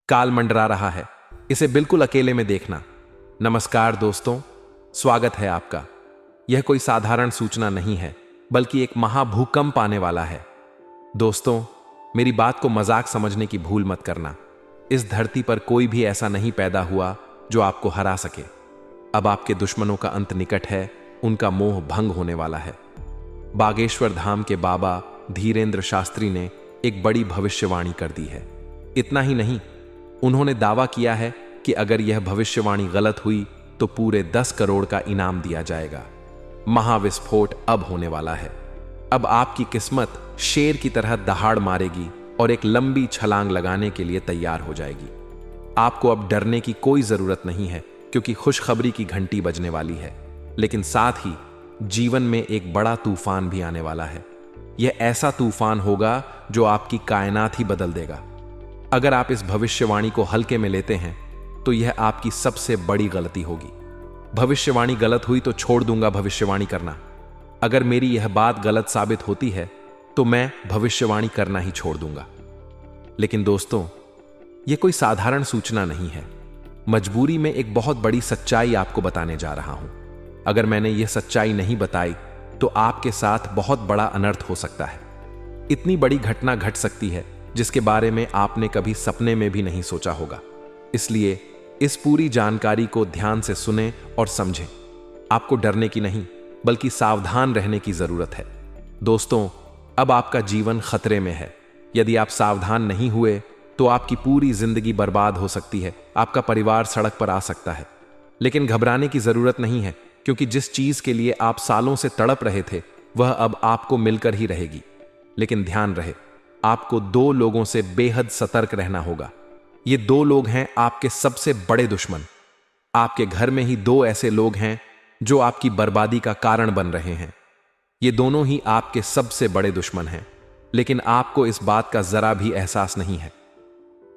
काल मंडरा रहा है, इसे बिल्कुल अकेले में देखना। नमस्कार दोस्तों, स्वागत है आपका। यह कोई साधारण सूचना नहीं है, बल्कि एक महाभूकंप आने वाला है। दोस्तों, मेरी बात को मजाक समझने की भूल मत करना। इस धरती पर कोई भी ऐसा नहीं पैदा हुआ जो आपको हरा सके। अब आपके दुश्मनों का अंत निकट है, उनका मोह भंग होने वाला है। बागेश्वर धाम के बाबा धीरेंद्र शास्त्री ने एक बड़ी भविष्यवाणी कर दी है। इतना ही नहीं, उन्होंने दावा किया है कि अगर यह भविष्यवाणी गलत हुई तो पूरे 10 करोड़ का इनाम दिया जाएगा। महाविस्फोट अब होने वाला है। अब आपकी किस्मत शेर की तरह दहाड़ मारेगी और एक लंबी छलांग लगाने के लिए तैयार हो जाएगी। आपको अब डरने की कोई जरूरत नहीं है, क्योंकि खुशखबरी की घंटी बजने वाली है। लेकिन साथ ही जीवन में एक बड़ा तूफान भी आने वाला है। यह ऐसा तूफान होगा जो आपकी कायनात ही बदल देगा। अगर आप इस भविष्यवाणी को हल्के में लेते हैं तो यह आपकी सबसे बड़ी गलती होगी। भविष्यवाणी गलत हुई तो छोड़ दूंगा भविष्यवाणी करना। अगर मेरी यह बात गलत साबित होती है तो मैं भविष्यवाणी करना ही छोड़ दूंगा। लेकिन दोस्तों, यह कोई साधारण सूचना नहीं है। मजबूरी में एक बहुत बड़ी सच्चाई आपको बताने जा रहा हूं। अगर मैंने यह सच्चाई नहीं बताई तो आपके साथ बहुत बड़ा अनर्थ हो सकता है। इतनी बड़ी घटना घट सकती है जिसके बारे में आपने कभी सपने में भी नहीं सोचा होगा। इसलिए इस पूरी जानकारी को ध्यान से सुनें और समझें। आपको डरने की नहीं, बल्कि सावधान रहने की जरूरत है। दोस्तों, अब आपका जीवन खतरे में है। यदि आप सावधान नहीं हुए तो आपकी पूरी जिंदगी बर्बाद हो सकती है। आपका परिवार सड़क पर आ सकता है। लेकिन घबराने की जरूरत नहीं है, क्योंकि जिस चीज के लिए आप सालों से तड़प रहे थे वह अब आपको मिलकर ही रहेगी। लेकिन ध्यान रहे, आपको 2 लोगों से बेहद सतर्क रहना होगा। ये 2 लोग हैं आपके सबसे बड़े दुश्मन। आपके घर में ही 2 ऐसे लोग हैं जो आपकी बर्बादी का कारण बन रहे हैं। ये दोनों ही आपके सबसे बड़े दुश्मन हैं, लेकिन आपको इस बात का जरा भी एहसास नहीं है।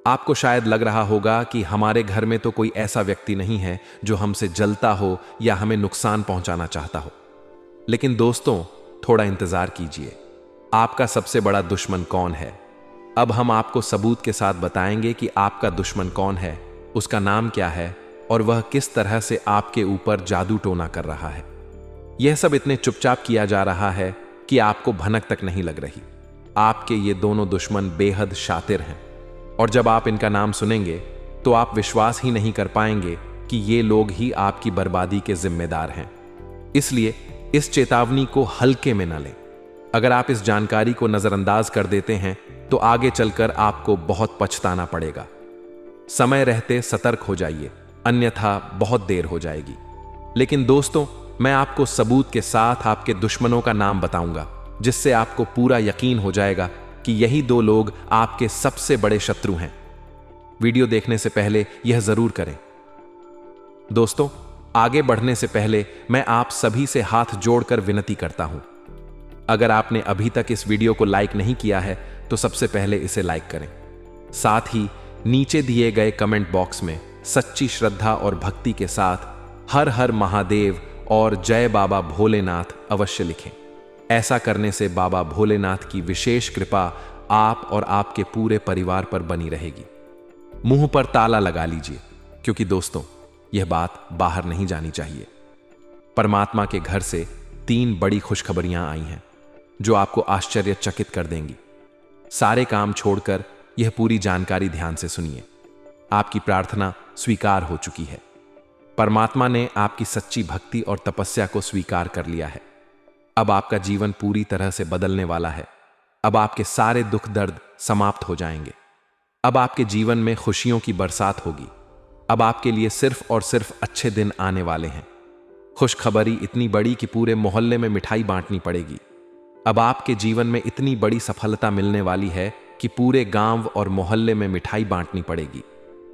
आपको शायद लग रहा होगा कि हमारे घर में तो कोई ऐसा व्यक्ति नहीं है जो हमसे जलता हो या हमें नुकसान पहुंचाना चाहता हो। लेकिन दोस्तों, थोड़ा इंतजार कीजिए। आपका सबसे बड़ा दुश्मन कौन है? अब हम आपको सबूत के साथ बताएंगे कि आपका दुश्मन कौन है, उसका नाम क्या है और वह किस तरह से आपके ऊपर जादू टोना कर रहा है। यह सब इतने चुपचाप किया जा रहा है कि आपको भनक तक नहीं लग रही। आपके ये दोनों दुश्मन बेहद शातिर हैं, और जब आप इनका नाम सुनेंगे तो आप विश्वास ही नहीं कर पाएंगे कि ये लोग ही आपकी बर्बादी के जिम्मेदार हैं। इसलिए इस चेतावनी को हल्के में न लें। अगर आप इस जानकारी को नजरअंदाज कर देते हैं तो आगे चलकर आपको बहुत पछताना पड़ेगा। समय रहते सतर्क हो जाइए, अन्यथा बहुत देर हो जाएगी। लेकिन दोस्तों, मैं आपको सबूत के साथ आपके दुश्मनों का नाम बताऊंगा, जिससे आपको पूरा यकीन हो जाएगा कि यही 2 लोग आपके सबसे बड़े शत्रु हैं। वीडियो देखने से पहले यह जरूर करें। दोस्तों, आगे बढ़ने से पहले मैं आप सभी से हाथ जोड़कर विनती करता हूं। अगर आपने अभी तक इस वीडियो को लाइक नहीं किया है तो सबसे पहले इसे लाइक करें। साथ ही नीचे दिए गए कमेंट बॉक्स में सच्ची श्रद्धा और भक्ति के साथ हर हर महादेव और जय बाबा भोलेनाथ अवश्य लिखें। ऐसा करने से बाबा भोलेनाथ की विशेष कृपा आप और आपके पूरे परिवार पर बनी रहेगी। मुंह पर ताला लगा लीजिए, क्योंकि दोस्तों, यह बात बाहर नहीं जानी चाहिए। परमात्मा के घर से 3 बड़ी खुशखबरियां आई हैं जो आपको आश्चर्यचकित कर देंगी। सारे काम छोड़कर यह पूरी जानकारी ध्यान से सुनिए। आपकी प्रार्थना स्वीकार हो चुकी है। परमात्मा ने आपकी सच्ची भक्ति और तपस्या को स्वीकार कर लिया है। अब आपका जीवन पूरी तरह से बदलने वाला है। अब आपके सारे दुख दर्द समाप्त हो जाएंगे। अब आपके जीवन में खुशियों की बरसात होगी। अब आपके लिए सिर्फ और सिर्फ अच्छे दिन आने वाले हैं। खुशखबरी इतनी बड़ी कि पूरे मोहल्ले में मिठाई बांटनी पड़ेगी। अब आपके जीवन में इतनी बड़ी सफलता मिलने वाली है कि पूरे गांव और मोहल्ले में मिठाई बांटनी पड़ेगी।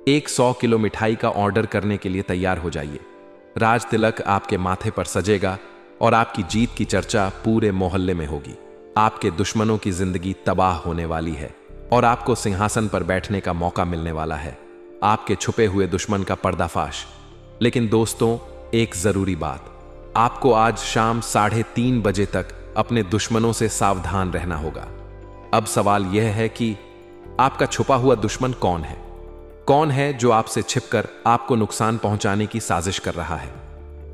100 किलो मिठाई का ऑर्डर करने के लिए तैयार हो जाइए। राज तिलक आपके माथे पर सजेगा और आपकी जीत की चर्चा पूरे मोहल्ले में होगी। आपके दुश्मनों की जिंदगी तबाह होने वाली है और आपको सिंहासन पर बैठने का मौका मिलने वाला है। आपके छुपे हुए दुश्मन का पर्दाफाश। लेकिन दोस्तों, एक जरूरी बात, आपको आज शाम 3:30 बजे तक अपने दुश्मनों से सावधान रहना होगा। अब सवाल यह है कि आपका छुपा हुआ दुश्मन कौन है? कौन है जो आपसे छिपकर आपको नुकसान पहुंचाने की साजिश कर रहा है?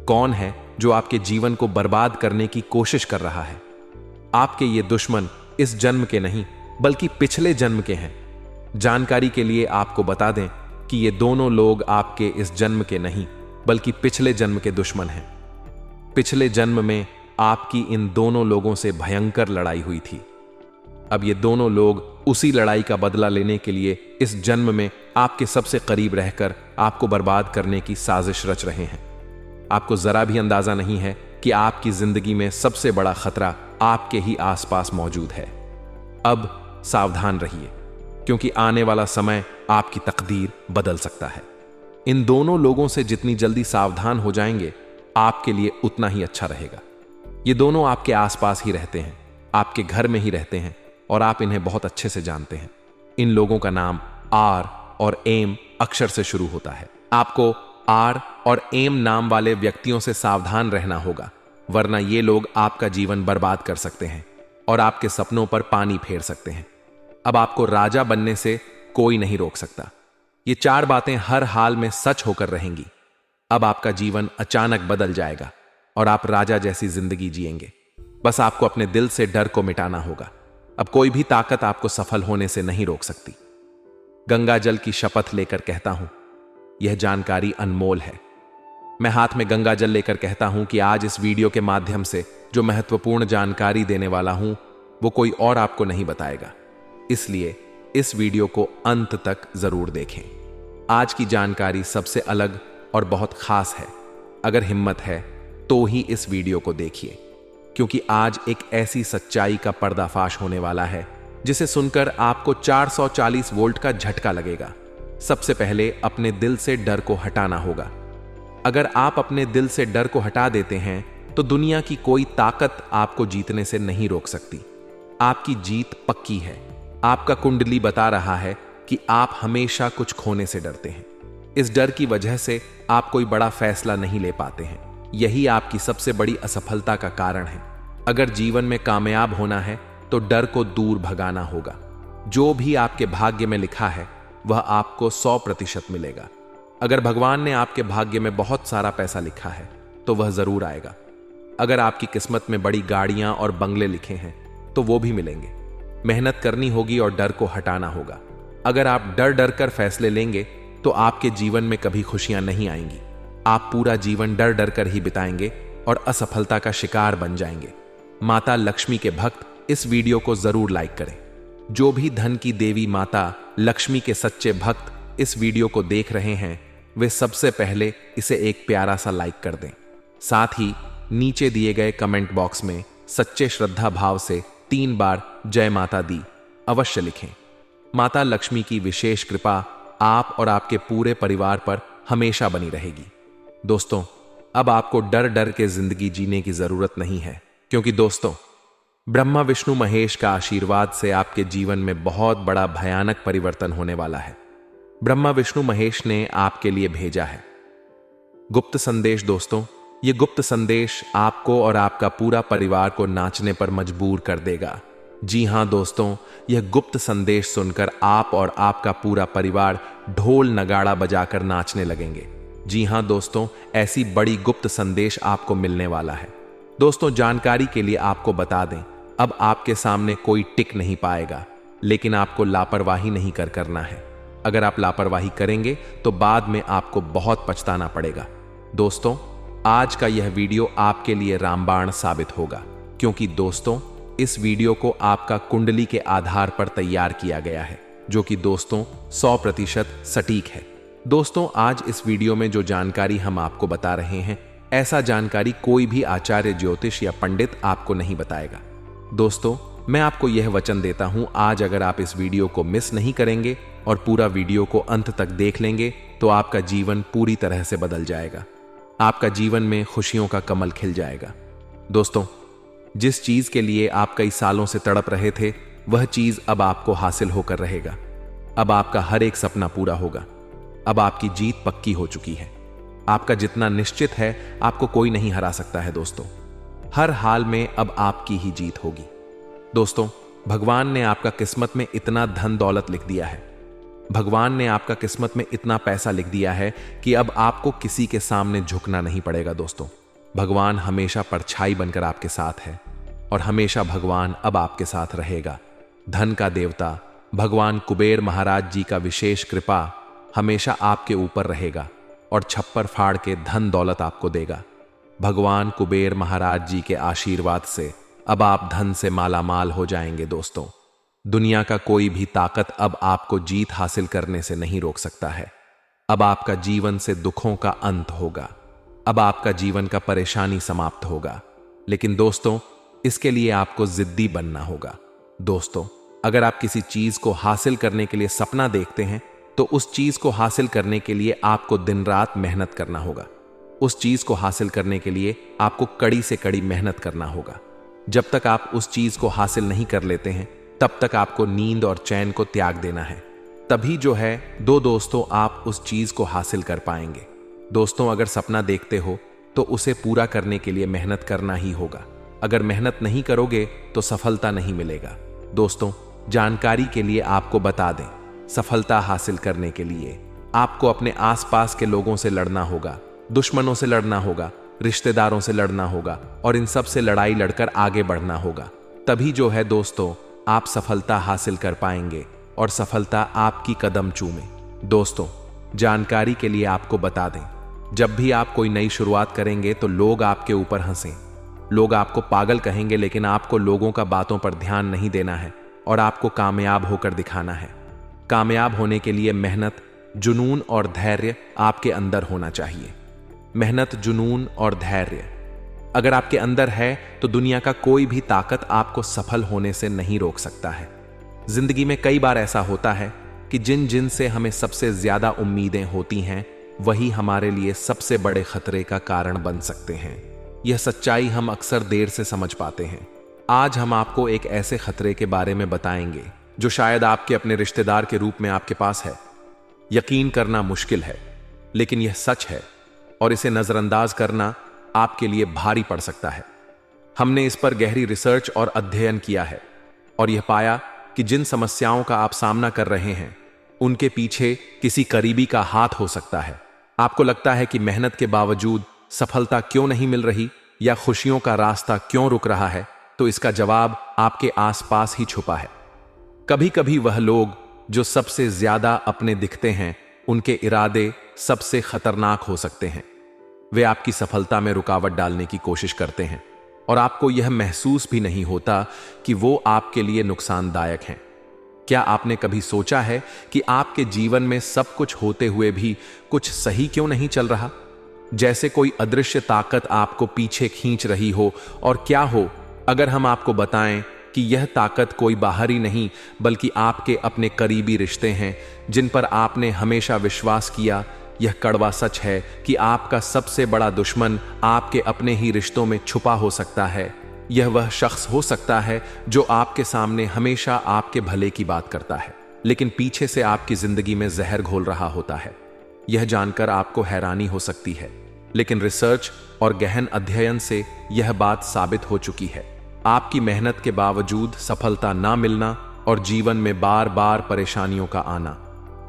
कौन है जो आपके जीवन को बर्बाद करने की कोशिश कर रहा है? आपके ये दुश्मन इस जन्म के नहीं बल्कि पिछले जन्म के हैं। जानकारी के लिए आपको बता दें कि ये दोनों लोग आपके इस जन्म के नहीं बल्कि पिछले जन्म के दुश्मन हैं। पिछले जन्म में आपकी इन दोनों लोगों से भयंकर लड़ाई हुई थी। अब ये दोनों लोग उसी लड़ाई का बदला लेने के लिए इस जन्म में आपके सबसे करीब रहकर आपको बर्बाद करने की साजिश रच रहे हैं। आपको जरा भी अंदाजा नहीं है कि आपकी जिंदगी में सबसे बड़ा खतरा आपके ही आसपास मौजूद है। अब सावधान रहिए, क्योंकि आने वाला समय आपकी तकदीर बदल सकता है। इन दोनों लोगों से जितनी जल्दी सावधान हो जाएंगे, आपके लिए उतना ही अच्छा रहेगा। ये दोनों आपके आसपास ही रहते हैं, आपके घर में ही रहते हैं और आप इन्हें बहुत अच्छे से जानते हैं। इन लोगों का नाम आर और एम अक्षर से शुरू होता है। आपको आर और एम नाम वाले व्यक्तियों से सावधान रहना होगा, वरना ये लोग आपका जीवन बर्बाद कर सकते हैं और आपके सपनों पर पानी फेर सकते हैं। अब आपको राजा बनने से कोई नहीं रोक सकता। ये 4 बातें हर हाल में सच होकर रहेंगी। अब आपका जीवन अचानक बदल जाएगा और आप राजा जैसी जिंदगी जिएंगे। बस आपको अपने दिल से डर को मिटाना होगा। अब कोई भी ताकत आपको सफल होने से नहीं रोक सकती। गंगा जल की शपथ लेकर कहता हूं, यह जानकारी अनमोल है। मैं हाथ में गंगा जल लेकर कहता हूं कि आज इस वीडियो के माध्यम से जो महत्वपूर्ण जानकारी देने वाला हूं, वो कोई और आपको नहीं बताएगा। इसलिए इस वीडियो को अंत तक जरूर देखें। आज की जानकारी सबसे अलग और बहुत खास है। अगर हिम्मत है तो ही इस वीडियो को देखिए, क्योंकि आज एक ऐसी सच्चाई का पर्दाफाश होने वाला है जिसे सुनकर आपको 440 वोल्ट का झटका लगेगा। सबसे पहले अपने दिल से डर को हटाना होगा। अगर आप अपने दिल से डर को हटा देते हैं तो दुनिया की कोई ताकत आपको जीतने से नहीं रोक सकती। आपकी जीत पक्की है। आपका कुंडली बता रहा है कि आप हमेशा कुछ खोने से डरते हैं। इस डर की वजह से आप कोई बड़ा फैसला नहीं ले पाते हैं। यही आपकी सबसे बड़ी असफलता का कारण है। अगर जीवन में कामयाब होना है तो डर को दूर भगाना होगा। जो भी आपके भाग्य में लिखा है वह आपको 100% मिलेगा। अगर भगवान ने आपके भाग्य में बहुत सारा पैसा लिखा है तो वह जरूर आएगा। अगर आपकी किस्मत में बड़ी गाड़ियां और बंगले लिखे हैं तो वो भी मिलेंगे। मेहनत करनी होगी और डर को हटाना होगा। अगर आप डर डर कर फैसले लेंगे तो आपके जीवन में कभी खुशियां नहीं आएंगी। आप पूरा जीवन डर डर कर ही बिताएंगे और असफलता का शिकार बन जाएंगे। माता लक्ष्मी के भक्त इस वीडियो को जरूर लाइक करें। जो भी धन की देवी माता लक्ष्मी के सच्चे भक्त इस वीडियो को देख रहे हैं, वे सबसे पहले इसे एक प्यारा सा लाइक कर दें। साथ ही नीचे दिए गए कमेंट बॉक्स में सच्चे श्रद्धा भाव से 3 बार जय माता दी अवश्य लिखें। माता लक्ष्मी की विशेष कृपा आप और आपके पूरे परिवार पर हमेशा बनी रहेगी। दोस्तों, अब आपको डर डर के जिंदगी जीने की जरूरत नहीं है, क्योंकि दोस्तों, ब्रह्मा विष्णु महेश का आशीर्वाद से आपके जीवन में बहुत बड़ा भयानक परिवर्तन होने वाला है। ब्रह्मा विष्णु महेश ने आपके लिए भेजा है गुप्त संदेश। दोस्तों, ये गुप्त संदेश आपको और आपका पूरा परिवार को नाचने पर मजबूर कर देगा। जी हां दोस्तों, यह गुप्त संदेश सुनकर आप और आपका पूरा परिवार ढोल नगाड़ा बजाकर नाचने लगेंगे। जी हां दोस्तों, ऐसी बड़ी गुप्त संदेश आपको मिलने वाला है। दोस्तों, जानकारी के लिए आपको बता दें, अब आपके सामने कोई टिक नहीं पाएगा, लेकिन आपको लापरवाही नहीं करना है। अगर आप लापरवाही करेंगे तो बाद में आपको बहुत पछताना पड़ेगा। दोस्तों, आज का यह वीडियो आपके लिए रामबाण साबित होगा, क्योंकि दोस्तों, इस वीडियो को आपका कुंडली के आधार पर तैयार किया गया है, जो कि दोस्तों 100% सटीक है। दोस्तों, आज इस वीडियो में जो जानकारी हम आपको बता रहे हैं, ऐसा जानकारी कोई भी आचार्य ज्योतिष या पंडित आपको नहीं बताएगा। दोस्तों, मैं आपको यह वचन देता हूं, आज अगर आप इस वीडियो को मिस नहीं करेंगे और पूरा वीडियो को अंत तक देख लेंगे तो आपका जीवन पूरी तरह से बदल जाएगा। आपका जीवन में खुशियों का कमल खिल जाएगा। दोस्तों, जिस चीज के लिए आप कई सालों से तड़प रहे थे, वह चीज अब आपको हासिल होकर रहेगा। अब आपका हर एक सपना पूरा होगा। अब आपकी जीत पक्की हो चुकी है। आपका जितना निश्चित है, आपको कोई नहीं हरा सकता है। दोस्तों, हर हाल में अब आपकी ही जीत होगी। दोस्तों, भगवान ने आपका किस्मत में इतना धन दौलत लिख दिया है। भगवान ने आपका किस्मत में इतना पैसा लिख दिया है कि अब आपको किसी के सामने झुकना नहीं पड़ेगा दोस्तों। भगवान हमेशा परछाई बनकर आपके साथ है और हमेशा भगवान अब आपके साथ रहेगा। धन का देवता भगवान कुबेर महाराज जी का विशेष कृपा हमेशा आपके ऊपर रहेगा और छप्पर फाड़ के धन दौलत आपको देगा। भगवान कुबेर महाराज जी के आशीर्वाद से अब आप धन से मालामाल हो जाएंगे दोस्तों। दुनिया का कोई भी ताकत अब आपको जीत हासिल करने से नहीं रोक सकता है। अब आपका जीवन से दुखों का अंत होगा। अब आपका जीवन का परेशानी समाप्त होगा। लेकिन दोस्तों, इसके लिए आपको जिद्दी बनना होगा। दोस्तों, अगर आप किसी चीज को हासिल करने के लिए सपना देखते हैं तो उस चीज को हासिल करने के लिए आपको दिन रात मेहनत करना होगा। उस चीज को हासिल करने के लिए आपको कड़ी से कड़ी मेहनत करना होगा। जब तक आप उस चीज को हासिल नहीं कर लेते हैं तब तक आपको नींद और चैन को त्याग देना है। तभी जो है दोस्तों आप उस चीज को हासिल कर पाएंगे। दोस्तों, अगर सपना देखते हो तो उसे पूरा करने के लिए मेहनत करना ही होगा। अगर मेहनत नहीं करोगे तो सफलता नहीं मिलेगा। दोस्तों, जानकारी के लिए आपको बता दें, सफलता हासिल करने के लिए आपको अपने आसपास के लोगों से लड़ना होगा, दुश्मनों से लड़ना होगा, रिश्तेदारों से लड़ना होगा और इन सब से लड़ाई लड़कर आगे बढ़ना होगा। तभी जो है दोस्तों आप सफलता हासिल कर पाएंगे और सफलता आपकी कदम चूमे। दोस्तों, जानकारी के लिए आपको बता दें, जब भी आप कोई नई शुरुआत करेंगे तो लोग आपके ऊपर हंसें, लोग आपको पागल कहेंगे, लेकिन आपको लोगों का बातों पर ध्यान नहीं देना है और आपको कामयाब होकर दिखाना है। कामयाब होने के लिए मेहनत, जुनून और धैर्य आपके अंदर होना चाहिए। मेहनत, जुनून और धैर्य अगर आपके अंदर है तो दुनिया का कोई भी ताकत आपको सफल होने से नहीं रोक सकता है। जिंदगी में कई बार ऐसा होता है कि जिन से हमें सबसे ज्यादा उम्मीदें होती हैं वही हमारे लिए सबसे बड़े खतरे का कारण बन सकते हैं। यह सच्चाई हम अक्सर देर से समझ पाते हैं। आज हम आपको एक ऐसे खतरे के बारे में बताएंगे जो शायद आपके अपने रिश्तेदार के रूप में आपके पास है। यकीन करना मुश्किल है, लेकिन यह सच है और इसे नजरअंदाज करना आपके लिए भारी पड़ सकता है। हमने इस पर गहरी रिसर्च और अध्ययन किया है और यह पाया कि जिन समस्याओं का आप सामना कर रहे हैं उनके पीछे किसी करीबी का हाथ हो सकता है। आपको लगता है कि मेहनत के बावजूद सफलता क्यों नहीं मिल रही या खुशियों का रास्ता क्यों रुक रहा है, तो इसका जवाब आपके आसपास ही छुपा है। कभी कभी वह लोग जो सबसे ज्यादा अपने दिखते हैं उनके इरादे सबसे खतरनाक हो सकते हैं। वे आपकी सफलता में रुकावट डालने की कोशिश करते हैं और आपको यह महसूस भी नहीं होता कि वो आपके लिए नुकसानदायक हैं। क्या आपने कभी सोचा है कि आपके जीवन में सब कुछ होते हुए भी कुछ सही क्यों नहीं चल रहा? जैसे कोई अदृश्य ताकत आपको पीछे खींच रही हो। और क्या हो अगर हम आपको बताएं कि यह ताकत कोई बाहरी नहीं बल्कि आपके अपने करीबी रिश्ते हैं जिन पर आपने हमेशा विश्वास किया। यह कड़वा सच है कि आपका सबसे बड़ा दुश्मन आपके अपने ही रिश्तों में छुपा हो सकता है। यह वह शख्स हो सकता है जो आपके सामने हमेशा आपके भले की बात करता है, लेकिन पीछे से आपकी जिंदगी में जहर घोल रहा होता है। यह जानकर आपको हैरानी हो सकती है, लेकिन रिसर्च और गहन अध्ययन से यह बात साबित हो चुकी है। आपकी मेहनत के बावजूद सफलता ना मिलना और जीवन में बार बार परेशानियों का आना,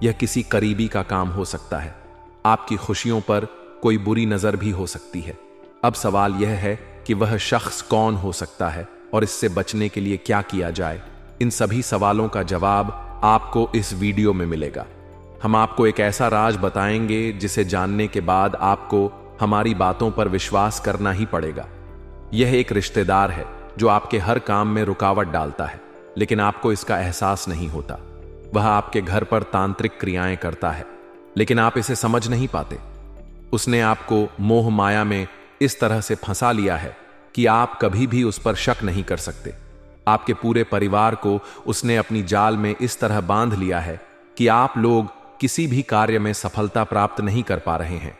यह किसी करीबी का काम हो सकता है। आपकी खुशियों पर कोई बुरी नजर भी हो सकती है। अब सवाल यह है कि वह शख्स कौन हो सकता है और इससे बचने के लिए क्या किया जाए। इन सभी सवालों का जवाब आपको इस वीडियो में मिलेगा। हम आपको एक ऐसा राज बताएंगे जिसे जानने के बाद आपको हमारी बातों पर विश्वास करना ही पड़ेगा। यह एक रिश्तेदार है जो आपके हर काम में रुकावट डालता है, लेकिन आपको इसका एहसास नहीं होता। वह आपके घर पर तांत्रिक क्रियाएं करता है, लेकिन आप इसे समझ नहीं पाते। उसने आपको मोह माया में इस तरह से फंसा लिया है कि आप कभी भी उस पर शक नहीं कर सकते। आपके पूरे परिवार को उसने अपनी जाल में इस तरह बांध लिया है कि आप लोग किसी भी कार्य में सफलता प्राप्त नहीं कर पा रहे हैं।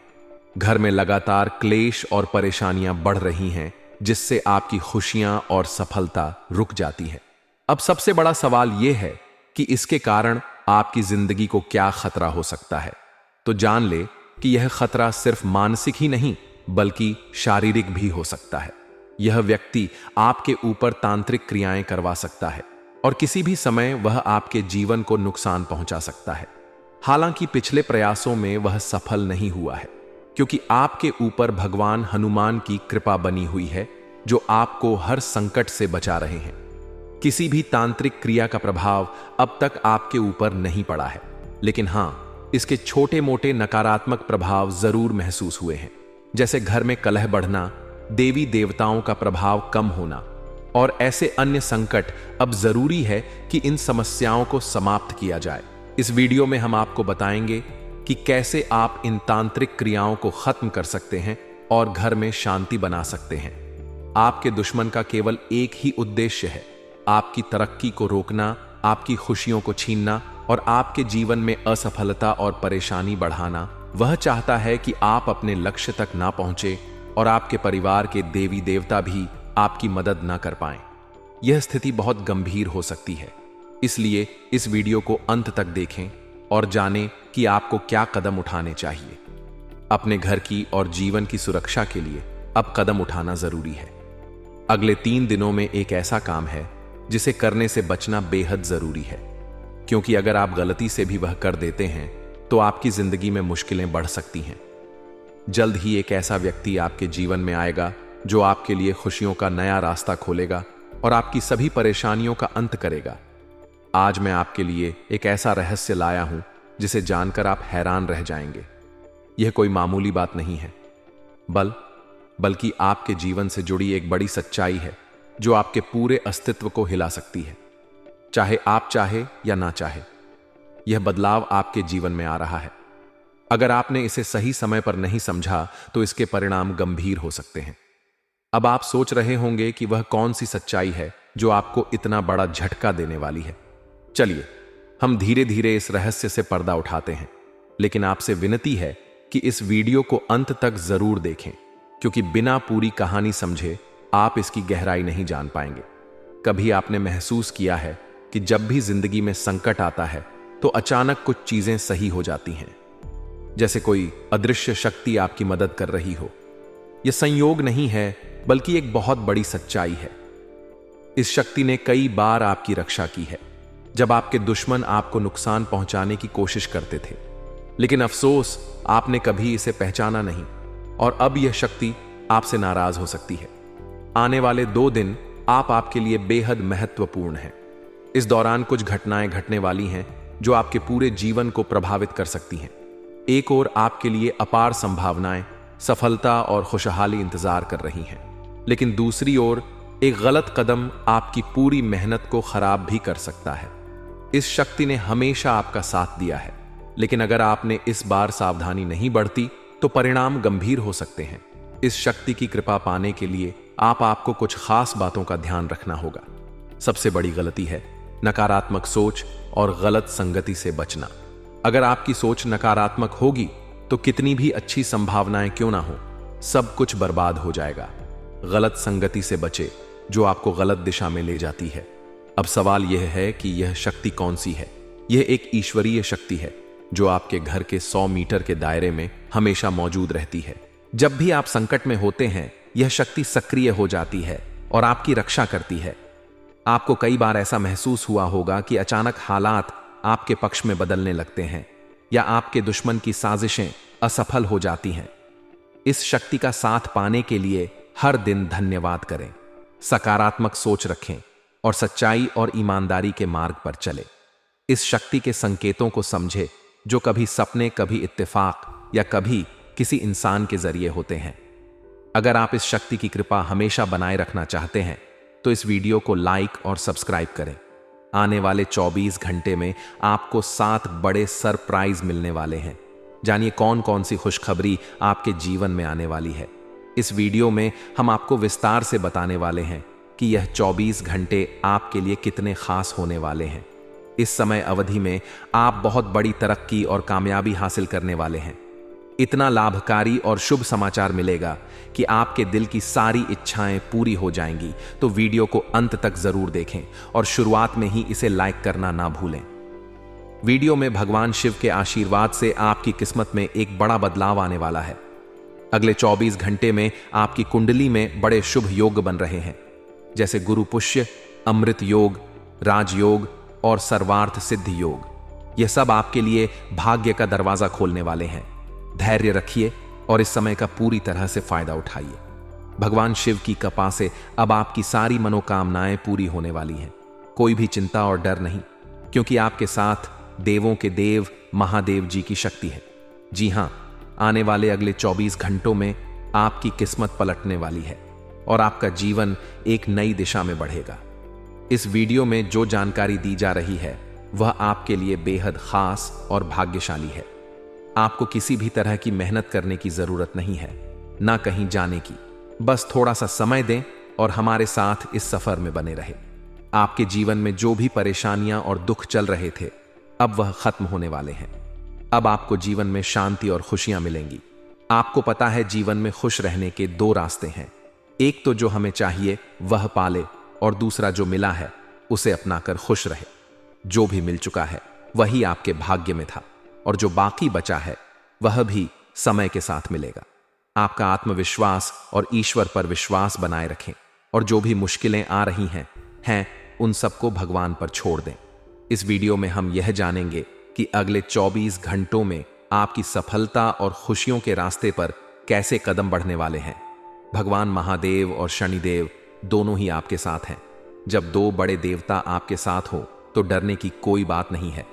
घर में लगातार क्लेश और परेशानियां बढ़ रही हैं, जिससे आपकी खुशियां और सफलता रुक जाती है। अब सबसे बड़ा सवाल यह है कि इसके कारण आपकी जिंदगी को क्या खतरा हो सकता है। तो जान ले कि यह खतरा सिर्फ मानसिक ही नहीं बल्कि शारीरिक भी हो सकता है। यह व्यक्ति आपके ऊपर तांत्रिक क्रियाएं करवा सकता है और किसी भी समय वह आपके जीवन को नुकसान पहुंचा सकता है। हालांकि पिछले प्रयासों में वह सफल नहीं हुआ है, क्योंकि आपके ऊपर भगवान हनुमान की कृपा बनी हुई है, जो आपको हर संकट से बचा रहे हैं। किसी भी तांत्रिक क्रिया का प्रभाव अब तक आपके ऊपर नहीं पड़ा है, लेकिन हां, इसके छोटे मोटे नकारात्मक प्रभाव जरूर महसूस हुए हैं, जैसे घर में कलह बढ़ना, देवी देवताओं का प्रभाव कम होना और ऐसे अन्य संकट। अब जरूरी है कि इन समस्याओं को समाप्त किया जाए। इस वीडियो में हम आपको बताएंगे कि कैसे आप इन तांत्रिक क्रियाओं को खत्म कर सकते हैं और घर में शांति बना सकते हैं। आपके दुश्मन का केवल एक ही उद्देश्य है, आपकी तरक्की को रोकना, आपकी खुशियों को छीनना और आपके जीवन में असफलता और परेशानी बढ़ाना। वह चाहता है कि आप अपने लक्ष्य तक ना पहुंचे और आपके परिवार के देवी देवता भी आपकी मदद ना कर पाएं। यह स्थिति बहुत गंभीर हो सकती है, इसलिए इस वीडियो को अंत तक देखें और जानें कि आपको क्या कदम उठाने चाहिए। अपने घर की और जीवन की सुरक्षा के लिए अब कदम उठाना जरूरी है। अगले 3 दिनों में एक ऐसा काम है जिसे करने से बचना बेहद जरूरी है, क्योंकि अगर आप गलती से भी वह कर देते हैं तो आपकी जिंदगी में मुश्किलें बढ़ सकती हैं। जल्द ही एक ऐसा व्यक्ति आपके जीवन में आएगा जो आपके लिए खुशियों का नया रास्ता खोलेगा और आपकी सभी परेशानियों का अंत करेगा। आज मैं आपके लिए एक ऐसा रहस्य लाया हूं जिसे जानकर आप हैरान रह जाएंगे। यह कोई मामूली बात नहीं है, बल्कि आपके जीवन से जुड़ी एक बड़ी सच्चाई है जो आपके पूरे अस्तित्व को हिला सकती है। चाहे आप चाहे या ना चाहे, यह बदलाव आपके जीवन में आ रहा है। अगर आपने इसे सही समय पर नहीं समझा तो इसके परिणाम गंभीर हो सकते हैं। अब आप सोच रहे होंगे कि वह कौन सी सच्चाई है जो आपको इतना बड़ा झटका देने वाली है। चलिए, हम धीरे धीरे इस रहस्य से पर्दा उठाते हैं, लेकिन आपसे विनती है कि इस वीडियो को अंत तक जरूर देखें, क्योंकि बिना पूरी कहानी समझे आप इसकी गहराई नहीं जान पाएंगे। कभी आपने महसूस किया है कि जब भी जिंदगी में संकट आता है तो अचानक कुछ चीजें सही हो जाती हैं, जैसे कोई अदृश्य शक्ति आपकी मदद कर रही हो। यह संयोग नहीं है, बल्कि एक बहुत बड़ी सच्चाई है। इस शक्ति ने कई बार आपकी रक्षा की है जब आपके दुश्मन आपको नुकसान पहुंचाने की कोशिश करते थे, लेकिन अफसोस आपने कभी इसे पहचाना नहीं और अब यह शक्ति आपसे नाराज हो सकती है। आने वाले 2 दिन आपके लिए बेहद महत्वपूर्ण हैं। इस दौरान कुछ घटनाएं घटने वाली हैं जो आपके पूरे जीवन को प्रभावित कर सकती हैं। एक ओर आपके लिए अपार संभावनाएं, सफलता और खुशहाली इंतजार कर रही हैं, लेकिन दूसरी ओर एक गलत कदम आपकी पूरी मेहनत को खराब भी कर सकता है। इस शक्ति ने हमेशा आपका साथ दिया है, लेकिन अगर आपने इस बार सावधानी नहीं बरती तो परिणाम गंभीर हो सकते हैं। इस शक्ति की कृपा पाने के लिए आपको कुछ खास बातों का ध्यान रखना होगा। सबसे बड़ी गलती है नकारात्मक सोच और गलत संगति से बचना। अगर आपकी सोच नकारात्मक होगी तो कितनी भी अच्छी संभावनाएं क्यों ना हो, सब कुछ बर्बाद हो जाएगा। गलत संगति से बचे जो आपको गलत दिशा में ले जाती है। अब सवाल यह है कि यह शक्ति कौन सी है। यह एक ईश्वरीय शक्ति है जो आपके घर के 100 मीटर के दायरे में हमेशा मौजूद रहती है। जब भी आप संकट में होते हैं, यह शक्ति सक्रिय हो जाती है और आपकी रक्षा करती है। आपको कई बार ऐसा महसूस हुआ होगा कि अचानक हालात आपके पक्ष में बदलने लगते हैं या आपके दुश्मन की साजिशें असफल हो जाती हैं। इस शक्ति का साथ पाने के लिए हर दिन धन्यवाद करें, सकारात्मक सोच रखें और सच्चाई और ईमानदारी के मार्ग पर चले। इस शक्ति के संकेतों को समझे जो कभी सपने, कभी इत्तेफाक या कभी किसी इंसान के जरिए होते हैं। अगर आप इस शक्ति की कृपा हमेशा बनाए रखना चाहते हैं तो इस वीडियो को लाइक और सब्सक्राइब करें। आने वाले 24 घंटे में आपको 7 बड़े सरप्राइज मिलने वाले हैं। जानिए कौन कौन सी खुशखबरी आपके जीवन में आने वाली है। इस वीडियो में हम आपको विस्तार से बताने वाले हैं कि यह 24 घंटे आपके लिए कितने खास होने वाले हैं। इस समय अवधि में आप बहुत बड़ी तरक्की और कामयाबी हासिल करने वाले हैं। इतना लाभकारी और शुभ समाचार मिलेगा कि आपके दिल की सारी इच्छाएं पूरी हो जाएंगी। तो वीडियो को अंत तक जरूर देखें और शुरुआत में ही इसे लाइक करना ना भूलें। वीडियो में भगवान शिव के आशीर्वाद से आपकी किस्मत में एक बड़ा बदलाव आने वाला है। अगले 24 घंटे में आपकी कुंडली में बड़े शुभ योग बन रहे हैं, जैसे गुरु पुष्य, अमृत योग, राजयोग और सर्वार्थ सिद्ध योग। यह सब आपके लिए भाग्य का दरवाजा खोलने वाले हैं। धैर्य रखिए और इस समय का पूरी तरह से फायदा उठाइए। भगवान शिव की कृपा से अब आपकी सारी मनोकामनाएं पूरी होने वाली हैं। कोई भी चिंता और डर नहीं, क्योंकि आपके साथ देवों के देव महादेव जी की शक्ति है। जी हां, आने वाले अगले 24 घंटों में आपकी किस्मत पलटने वाली है और आपका जीवन एक नई दिशा में बढ़ेगा। इस वीडियो में जो जानकारी दी जा रही है वह आपके लिए बेहद खास और भाग्यशाली है। आपको किसी भी तरह की मेहनत करने की जरूरत नहीं है, ना कहीं जाने की। बस थोड़ा सा समय दें और हमारे साथ इस सफर में बने रहे। आपके जीवन में जो भी परेशानियां और दुख चल रहे थे, अब वह खत्म होने वाले हैं। अब आपको जीवन में शांति और खुशियां मिलेंगी। आपको पता है, जीवन में खुश रहने के दो रास्ते हैं। एक तो जो हमें चाहिए वह पाले, और दूसरा जो मिला है उसे अपनाकर खुश रहे। जो भी मिल चुका है वही आपके भाग्य में था, और जो बाकी बचा है वह भी समय के साथ मिलेगा। आपका आत्मविश्वास और ईश्वर पर विश्वास बनाए रखें, और जो भी मुश्किलें आ रही हैं उन सबको भगवान पर छोड़ दें। इस वीडियो में हम यह जानेंगे कि अगले 24 घंटों में आपकी सफलता और खुशियों के रास्ते पर कैसे कदम बढ़ने वाले हैं। भगवान महादेव और शनिदेव दोनों ही आपके साथ हैं। जब दो बड़े देवता आपके साथ हो तो डरने की कोई बात नहीं है।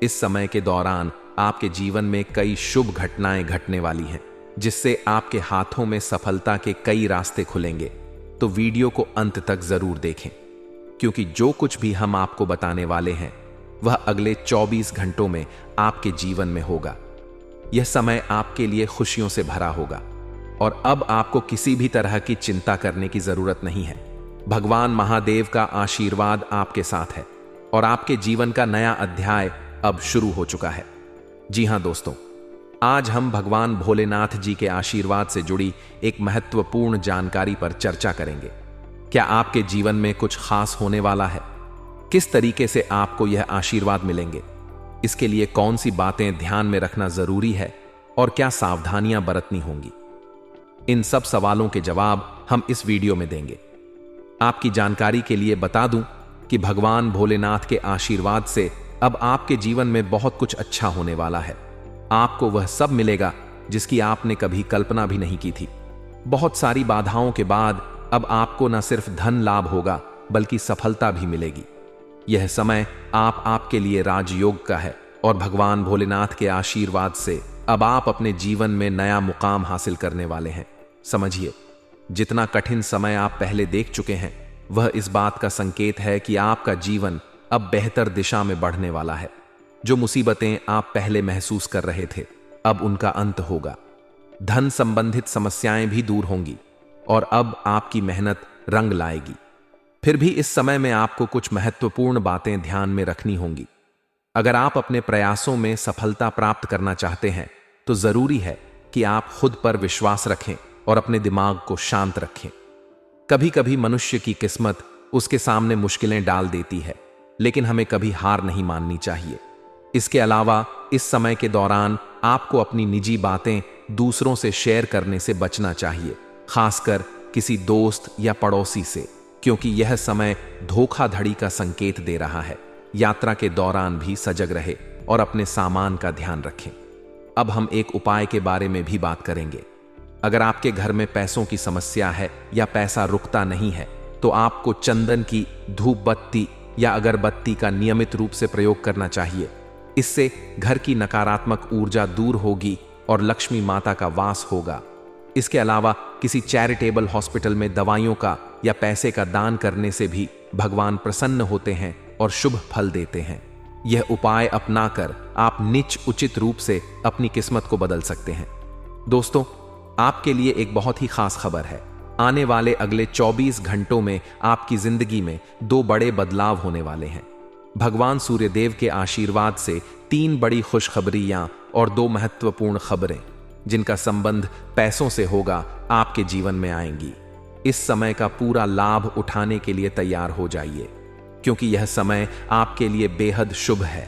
इस समय के दौरान आपके जीवन में कई शुभ घटनाएं घटने वाली हैं, जिससे आपके हाथों में सफलता के कई रास्ते खुलेंगे। तो वीडियो को अंत तक जरूर देखें, क्योंकि जो कुछ भी हम आपको बताने वाले हैं वह अगले 24 घंटों में आपके जीवन में होगा। यह समय आपके लिए खुशियों से भरा होगा, और अब आपको किसी भी तरह की चिंता करने की जरूरत नहीं है। भगवान महादेव का आशीर्वाद आपके साथ है, और आपके जीवन का नया अध्याय अब शुरू हो चुका है। जी हां दोस्तों, आज हम भगवान भोलेनाथ जी के आशीर्वाद से जुड़ी एक महत्वपूर्ण जानकारी पर चर्चा करेंगे। क्या आपके जीवन में कुछ खास होने वाला है? किस तरीके से आपको यह आशीर्वाद मिलेंगे? इसके लिए कौन सी बातें ध्यान में रखना जरूरी है, और क्या सावधानियां बरतनी होंगी? इन सब सवालों के जवाब हम इस वीडियो में देंगे। आपकी जानकारी के लिए बता दूं कि भगवान भोलेनाथ के आशीर्वाद से अब आपके जीवन में बहुत कुछ अच्छा होने वाला है। आपको वह सब मिलेगा जिसकी आपने कभी कल्पना भी नहीं की थी। बहुत सारी बाधाओं के बाद अब आपको न सिर्फ धन लाभ होगा, बल्कि सफलता भी मिलेगी। यह समय आपके लिए राजयोग का है, और भगवान भोलेनाथ के आशीर्वाद से अब आप अपने जीवन में नया मुकाम हासिल करने वाले हैं। समझिए, जितना कठिन समय आप पहले देख चुके हैं वह इस बात का संकेत है कि आपका जीवन अब बेहतर दिशा में बढ़ने वाला है। जो मुसीबतें आप पहले महसूस कर रहे थे, अब उनका अंत होगा। धन संबंधित समस्याएं भी दूर होंगी, और अब आपकी मेहनत रंग लाएगी। फिर भी इस समय में आपको कुछ महत्वपूर्ण बातें ध्यान में रखनी होंगी। अगर आप अपने प्रयासों में सफलता प्राप्त करना चाहते हैं तो जरूरी है कि आप खुद पर विश्वास रखें और अपने दिमाग को शांत रखें। कभी कभी मनुष्य की किस्मत उसके सामने मुश्किलें डाल देती है, लेकिन हमें कभी हार नहीं माननी चाहिए। इसके अलावा इस समय के दौरान आपको अपनी निजी बातें दूसरों से शेयर करने से बचना चाहिए, खासकर किसी दोस्त या पड़ोसी से, क्योंकि यह समय धोखाधड़ी का संकेत दे रहा है। यात्रा के दौरान भी सजग रहे और अपने सामान का ध्यान रखें। अब हम एक उपाय के बारे में भी बात करेंगे। अगर आपके घर में पैसों की समस्या है या पैसा रुकता नहीं है, तो आपको चंदन की धूप बत्ती या अगरबत्ती का नियमित रूप से प्रयोग करना चाहिए। इससे घर की नकारात्मक ऊर्जा दूर होगी और लक्ष्मी माता का वास होगा। इसके अलावा किसी चैरिटेबल हॉस्पिटल में दवाइयों का या पैसे का दान करने से भी भगवान प्रसन्न होते हैं और शुभ फल देते हैं। यह उपाय अपनाकर आप निच उचित रूप से अपनी किस्मत को बदल सकते हैं। दोस्तों, आपके लिए एक बहुत ही खास खबर है। आने वाले अगले 24 घंटों में आपकी जिंदगी में दो बड़े बदलाव होने वाले हैं। भगवान सूर्यदेव के आशीर्वाद से 3 बड़ी खुशखबरियां और 2 महत्वपूर्ण खबरें जिनका संबंध पैसों से होगा, आपके जीवन में आएंगी। इस समय का पूरा लाभ उठाने के लिए तैयार हो जाइए, क्योंकि यह समय आपके लिए बेहद शुभ है।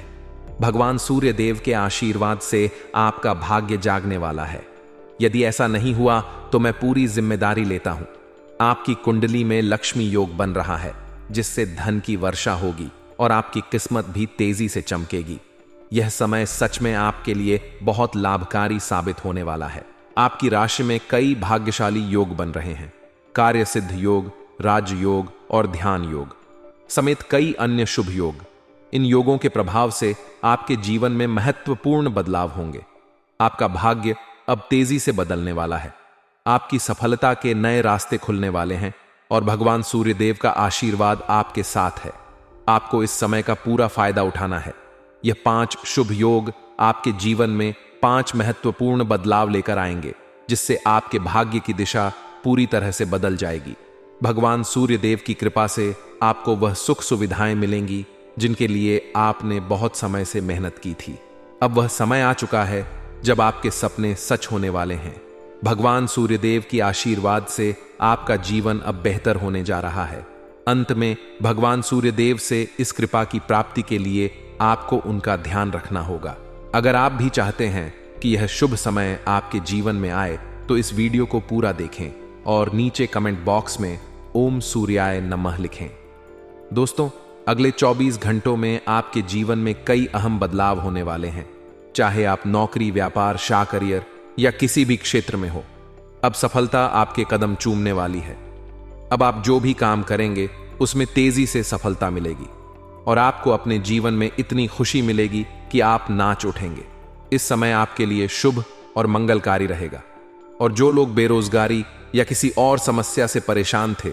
भगवान सूर्यदेव के आशीर्वाद से आपका भाग्य जागने वाला है। यदि ऐसा नहीं हुआ तो मैं पूरी जिम्मेदारी लेता हूं। आपकी कुंडली में लक्ष्मी योग बन रहा है, जिससे धन की वर्षा होगी और आपकी किस्मत भी तेजी से चमकेगी। यह समय सच में आपके लिए बहुत लाभकारी साबित होने वाला है। आपकी राशि में कई भाग्यशाली योग बन रहे हैं। कार्य सिद्ध योग, राजयोग और ध्यान योग समेत कई अन्य शुभ योग। इन योगों के प्रभाव से आपके जीवन में महत्वपूर्ण बदलाव होंगे। आपका भाग्य अब तेजी से बदलने वाला है। आपकी सफलता के नए रास्ते खुलने वाले हैं और भगवान सूर्यदेव का आशीर्वाद आपके साथ है। आपको इस समय का पूरा फायदा उठाना है। यह 5 शुभ योग आपके जीवन में 5 महत्वपूर्ण बदलाव लेकर आएंगे, जिससे आपके भाग्य की दिशा पूरी तरह से बदल जाएगी। भगवान सूर्यदेव की कृपा से आपको वह सुख सुविधाएं मिलेंगी जिनके लिए आपने बहुत समय से मेहनत की थी। अब वह समय आ चुका है जब आपके सपने सच होने वाले हैं। भगवान सूर्यदेव की आशीर्वाद से आपका जीवन अब बेहतर होने जा रहा है। अंत में भगवान सूर्यदेव से इस कृपा की प्राप्ति के लिए आपको उनका ध्यान रखना होगा। अगर आप भी चाहते हैं कि यह शुभ समय आपके जीवन में आए तो इस वीडियो को पूरा देखें और नीचे कमेंट बॉक्स में ओम सूर्याय नमः लिखें। दोस्तों, अगले 24 घंटों में आपके जीवन में कई अहम बदलाव होने वाले हैं। चाहे आप नौकरी, व्यापार, शाह करियर या किसी भी क्षेत्र में हो, अब सफलता आपके कदम चूमने वाली है। अब आप जो भी काम करेंगे उसमें तेजी से सफलता मिलेगी और आपको अपने जीवन में इतनी खुशी मिलेगी कि आप नाच उठेंगे। इस समय आपके लिए शुभ और मंगलकारी रहेगा। और जो लोग बेरोजगारी या किसी और समस्या से परेशान थे,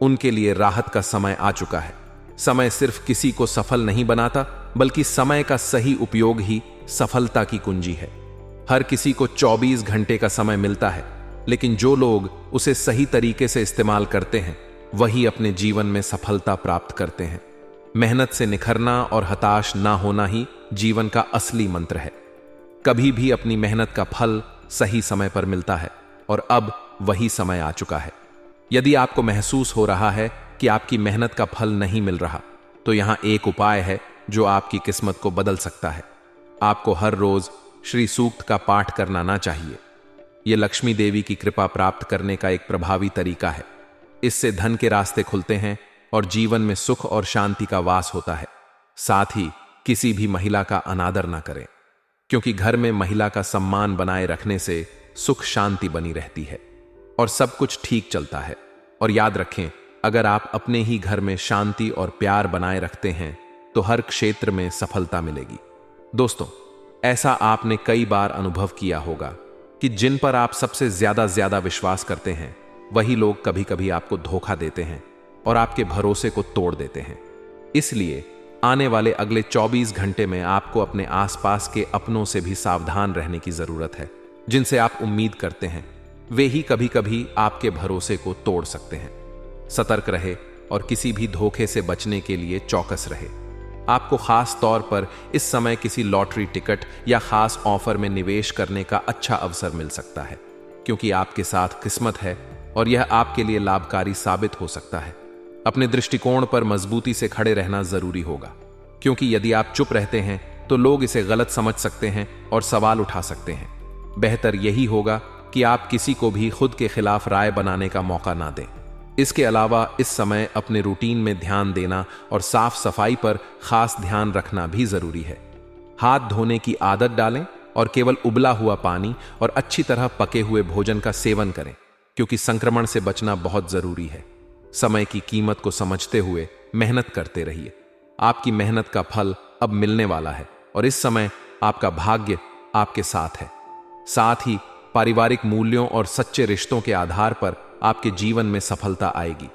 उनके लिए राहत का समय आ चुका है। समय सिर्फ किसी को सफल नहीं बनाता, बल्कि समय का सही उपयोग ही सफलता की कुंजी है। हर किसी को 24 घंटे का समय मिलता है, लेकिन जो लोग उसे सही तरीके से इस्तेमाल करते हैं, वही अपने जीवन में सफलता प्राप्त करते हैं। मेहनत से निखरना और हताश ना होना ही जीवन का असली मंत्र है। कभी भी अपनी मेहनत का फल सही समय पर मिलता है और अब वही समय आ चुका है। यदि आपको महसूस हो रहा है कि आपकी मेहनत का फल नहीं मिल रहा, तो यहां एक उपाय है जो आपकी किस्मत को बदल सकता है। आपको हर रोज श्री सूक्त का पाठ करना ना चाहिए। यह लक्ष्मी देवी की कृपा प्राप्त करने का एक प्रभावी तरीका है। इससे धन के रास्ते खुलते हैं और जीवन में सुख और शांति का वास होता है। साथ ही किसी भी महिला का अनादर ना करें, क्योंकि घर में महिला का सम्मान बनाए रखने से सुख शांति बनी रहती है और सब कुछ ठीक चलता है। और याद रखें, अगर आप अपने ही घर में शांति और प्यार बनाए रखते हैं तो हर क्षेत्र में सफलता मिलेगी। दोस्तों, ऐसा आपने कई बार अनुभव किया होगा कि जिन पर आप सबसे ज्यादा विश्वास करते हैं, वही लोग कभी कभी आपको धोखा देते हैं और आपके भरोसे को तोड़ देते हैं। इसलिए आने वाले अगले 24 घंटे में आपको अपने आसपास के अपनों से भी सावधान रहने की जरूरत है। जिनसे आप उम्मीद करते हैं, वे ही कभी कभी आपके भरोसे को तोड़ सकते हैं। सतर्क रहे और किसी भी धोखे से बचने के लिए चौकस रहे। आपको खास तौर पर इस समय किसी लॉटरी टिकट या खास ऑफर में निवेश करने का अच्छा अवसर मिल सकता है, क्योंकि आपके साथ किस्मत है और यह आपके लिए लाभकारी साबित हो सकता है। अपने दृष्टिकोण पर मजबूती से खड़े रहना जरूरी होगा, क्योंकि यदि आप चुप रहते हैं तो लोग इसे गलत समझ सकते हैं और सवाल उठा सकते हैं। बेहतर यही होगा कि आप किसी को भी खुद के खिलाफ राय बनाने का मौका ना दें। इसके अलावा इस समय अपने रूटीन में ध्यान देना और साफ सफाई पर खास ध्यान रखना भी जरूरी है। हाथ धोने की आदत डालें और केवल उबला हुआ पानी और अच्छी तरह पके हुए भोजन का सेवन करें, क्योंकि संक्रमण से बचना बहुत जरूरी है। समय की कीमत को समझते हुए मेहनत करते रहिए। आपकी मेहनत का फल अब मिलने वाला है और इस समय आपका भाग्य आपके साथ है। साथ ही पारिवारिक मूल्यों और सच्चे रिश्तों के आधार पर आपके जीवन में सफलता आएगी।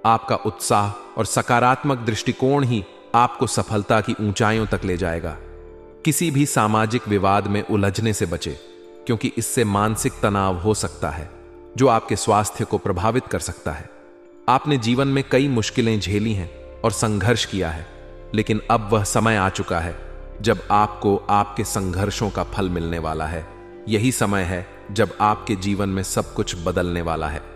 आपका उत्साह और सकारात्मक दृष्टिकोण ही आपको सफलता की ऊंचाइयों तक ले जाएगा। किसी भी सामाजिक विवाद में उलझने से बचें, क्योंकि इससे मानसिक तनाव हो सकता है जो आपके स्वास्थ्य को प्रभावित कर सकता है। आपने जीवन में कई मुश्किलें झेली हैं और संघर्ष किया है, लेकिन अब वह समय आ चुका है जब आपको आपके संघर्षों का फल मिलने वाला है। यही समय है जब आपके जीवन में सब कुछ बदलने वाला है।